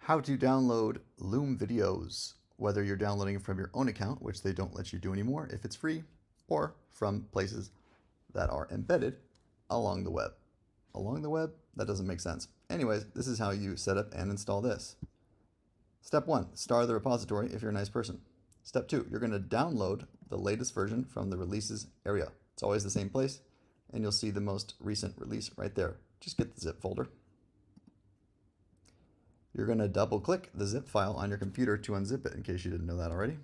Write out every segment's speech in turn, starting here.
How to download Loom videos, whether you're downloading from your own account, which they don't let you do anymore if it's free, or from places that are embedded along the web. Along the web? That doesn't make sense. Anyways, this is how you set up and install this. Step 1, star the repository if you're a nice person. Step 2, you're going to download the latest version from the releases area. It's always the same place, and you'll see the most recent release right there. Just get the zip folder. You're going to double click the zip file on your computer to unzip it, in case you didn't know that already.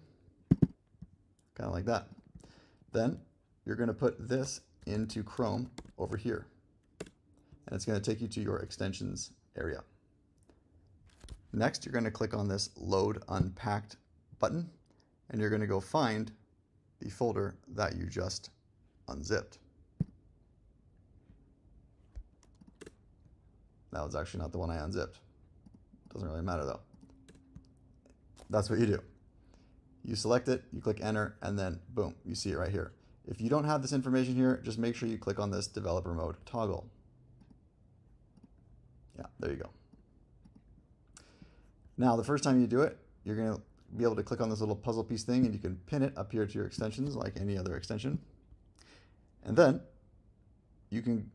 Kind of like that. Then you're going to put this into Chrome over here, and it's going to take you to your extensions area. Next, you're going to click on this Load Unpacked button, and you're going to go find the folder that you just unzipped. That was actually not the one I unzipped. Doesn't really matter though. That's what you do. You select it, you click enter, and then boom, you see it right here. If you don't have this information here, just make sure you click on this developer mode toggle. Yeah, there you go. Now, the first time you do it, you're going to be able to click on this little puzzle piece thing, and you can pin it up here to your extensions like any other extension. And then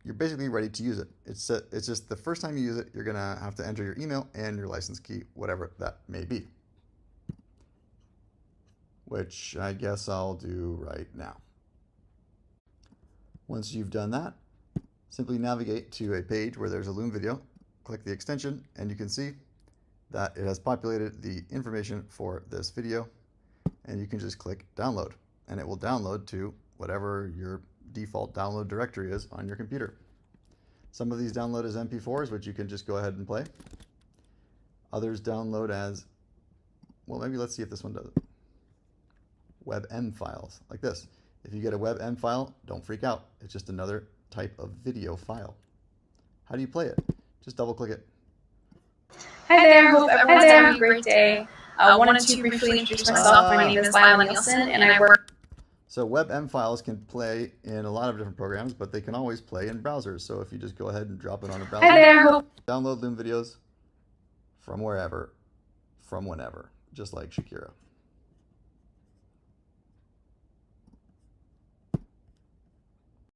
you're basically ready to use it. It's just the first time you use it, you're going to have to enter your email and your license key, whatever that may be, which I guess I'll do right now. Once you've done that, simply navigate to a page where there's a Loom video, click the extension, and you can see that it has populated the information for this video, and you can just click download, and it will download to whatever your default download directory is on your computer. Some of these download as MP4s, which you can just go ahead and play. Others download as, well, maybe let's see if this one does it. WebM files, like this. If you get a WebM file, don't freak out. It's just another type of video file. How do you play it? Just double click it. Hi there, hope everyone's having a great day. Wanted to briefly introduce myself. My name is Lila Nielsen, and I work. So WebM files can play in a lot of different programs, but they can always play in browsers. So if you just go ahead and drop it on a browser, Hi there, download Loom videos from wherever, from whenever, just like Shakira.